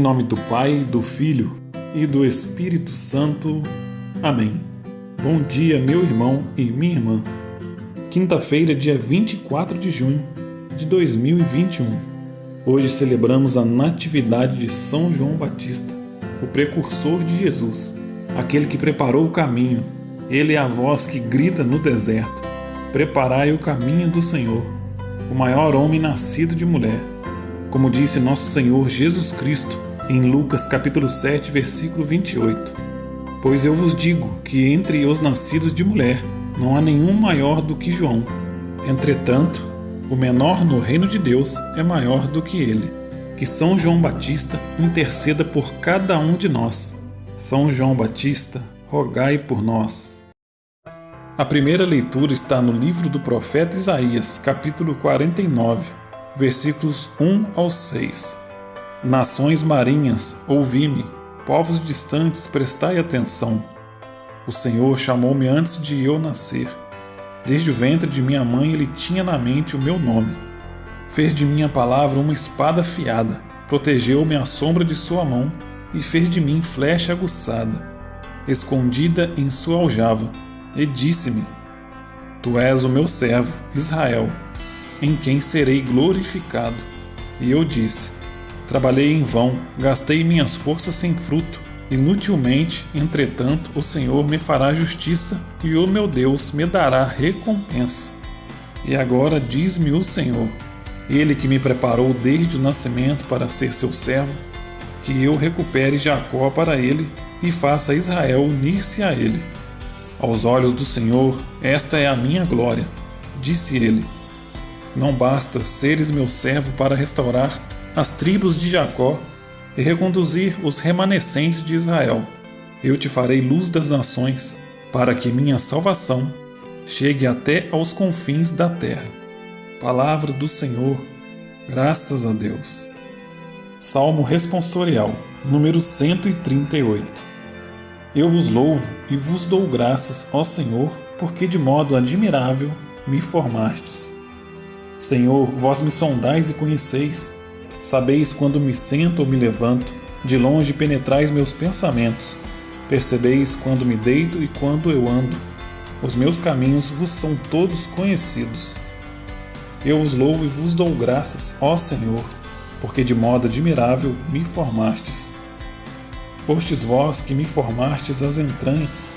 nome do Pai, do Filho e do Espírito Santo. Amém. Bom dia, meu irmão e minha irmã. Quinta-feira, dia 24 de junho de 2021. Hoje celebramos a natividade de São João Batista, o precursor de Jesus, aquele que preparou o caminho. Ele é a voz que grita no deserto: preparai o caminho do Senhor, o maior homem nascido de mulher. Como disse nosso Senhor Jesus Cristo em Lucas capítulo 7, versículo 28. Pois eu vos digo que entre os nascidos de mulher não há nenhum maior do que João. Entretanto, o menor no reino de Deus é maior do que ele. Que São João Batista interceda por cada um de nós. São João Batista, rogai por nós. A primeira leitura está no livro do profeta Isaías, capítulo 49, versículos 1 ao 6. Nações marinhas, ouvi-me, povos distantes, prestai atenção. O Senhor chamou-me antes de eu nascer. Desde o ventre de minha mãe ele tinha na mente o meu nome. Fez de minha palavra uma espada afiada, protegeu-me à sombra de sua mão e fez de mim flecha aguçada, escondida em sua aljava, e disse-me: Tu és o meu servo, Israel, em quem serei glorificado. E eu disse: Trabalhei em vão, gastei minhas forças sem fruto. Inutilmente, entretanto, o Senhor me fará justiça e o meu Deus me dará recompensa. E agora diz-me o Senhor, Ele que me preparou desde o nascimento para ser seu servo, que eu recupere Jacó para ele e faça Israel unir-se a ele. Aos olhos do Senhor, esta é a minha glória, disse ele. Não basta seres meu servo para restaurar as tribos de Jacó e reconduzir os remanescentes de Israel. Eu te farei luz das nações, para que minha salvação chegue até aos confins da terra. Palavra do Senhor, graças a Deus. Salmo responsorial, número 138. Eu vos louvo e vos dou graças, ó Senhor, porque de modo admirável me formastes. Senhor, vós me sondais e conheceis. Sabeis quando me sento ou me levanto, de longe penetrais meus pensamentos. Percebeis quando me deito e quando eu ando. Os meus caminhos vos são todos conhecidos. Eu vos louvo e vos dou graças, ó Senhor, porque de modo admirável me formastes. Fostes vós que me formastes as entranhas,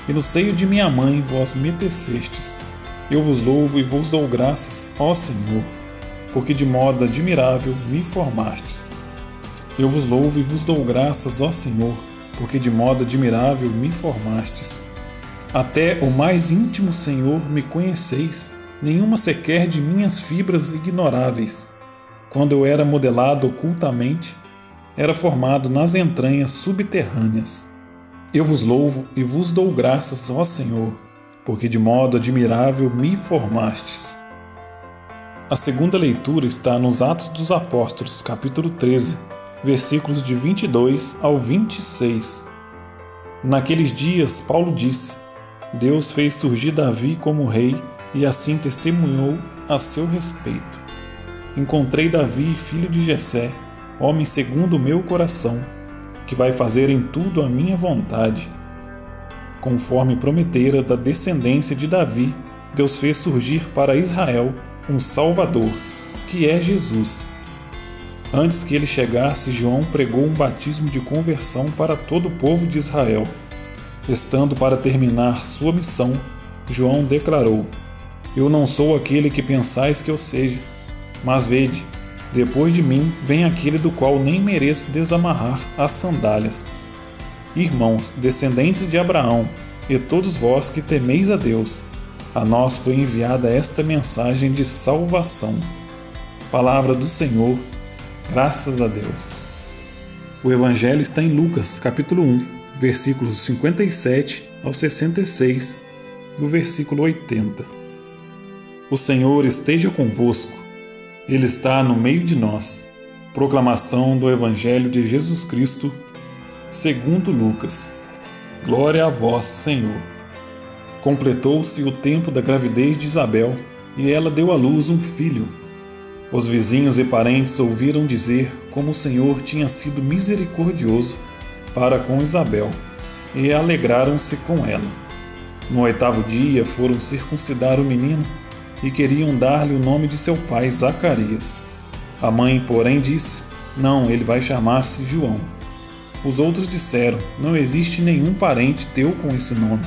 e no seio de minha mãe vós me tecestes. Eu vos louvo e vos dou graças, ó Senhor, porque de modo admirável me formastes. Eu vos louvo e vos dou graças, ó Senhor, porque de modo admirável me formastes. Até o mais íntimo, Senhor, me conheceis, nenhuma sequer de minhas fibras ignoráveis. Quando eu era modelado ocultamente, era formado nas entranhas subterrâneas. Eu vos louvo e vos dou graças, ó Senhor, porque de modo admirável me formastes. A segunda leitura está nos Atos dos Apóstolos, capítulo 13, versículos de 22 ao 26. Naqueles dias, Paulo disse: Deus fez surgir Davi como rei e assim testemunhou a seu respeito. Encontrei Davi, filho de Jessé, homem segundo o meu coração, que vai fazer em tudo a minha vontade. Conforme prometera da descendência de Davi, Deus fez surgir para Israel um Salvador, que é Jesus. Antes que ele chegasse, João pregou um batismo de conversão para todo o povo de Israel. Estando para terminar sua missão, João declarou: Eu não sou aquele que pensais que eu seja, mas vede, depois de mim vem aquele do qual nem mereço desamarrar as sandálias. Irmãos, descendentes de Abraão, e todos vós que temeis a Deus, a nós foi enviada esta mensagem de salvação. Palavra do Senhor, graças a Deus. O Evangelho está em Lucas, capítulo 1, versículos 57 ao 66 e o versículo 80. O Senhor esteja convosco. Ele está no meio de nós. Proclamação do Evangelho de Jesus Cristo, segundo Lucas. Glória a vós, Senhor. Completou-se o tempo da gravidez de Isabel, e ela deu à luz um filho. Os vizinhos e parentes ouviram dizer como o Senhor tinha sido misericordioso para com Isabel e alegraram-se com ela. No 8º dia foram circuncidar o menino e queriam dar-lhe o nome de seu pai, Zacarias. A mãe, porém, disse: Não, ele vai chamar-se João. Os outros disseram: Não existe nenhum parente teu com esse nome.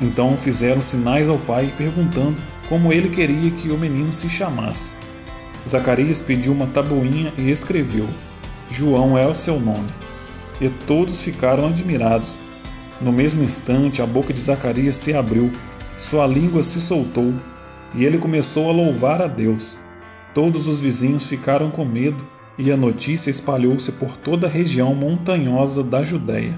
Então fizeram sinais ao pai, perguntando como ele queria que o menino se chamasse. Zacarias pediu uma tabuinha e escreveu: João é o seu nome. E todos ficaram admirados. No mesmo instante, a boca de Zacarias se abriu, sua língua se soltou, e ele começou a louvar a Deus. Todos os vizinhos ficaram com medo, e a notícia espalhou-se por toda a região montanhosa da Judéia.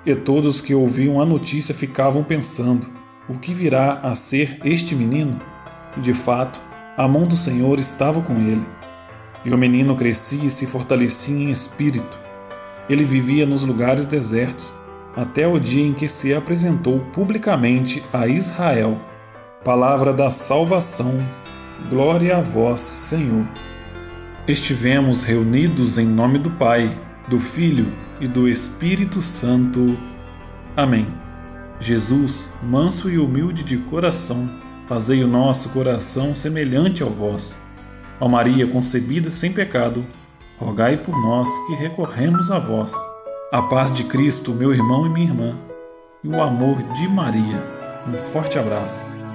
E todos que ouviam a notícia ficavam pensando: o que virá a ser este menino? E de fato, a mão do Senhor estava com ele. E o menino crescia e se fortalecia em espírito. Ele vivia nos lugares desertos, até o dia em que se apresentou publicamente a Israel. Palavra da salvação. Glória a vós, Senhor. Estivemos reunidos em nome do Pai, do Filho e do Espírito Santo. Amém. Jesus, manso e humilde de coração, fazei o nosso coração semelhante ao vosso. Ó Maria concebida sem pecado, rogai por nós que recorremos a vós. A paz de Cristo, meu irmão e minha irmã, e o amor de Maria. Um forte abraço.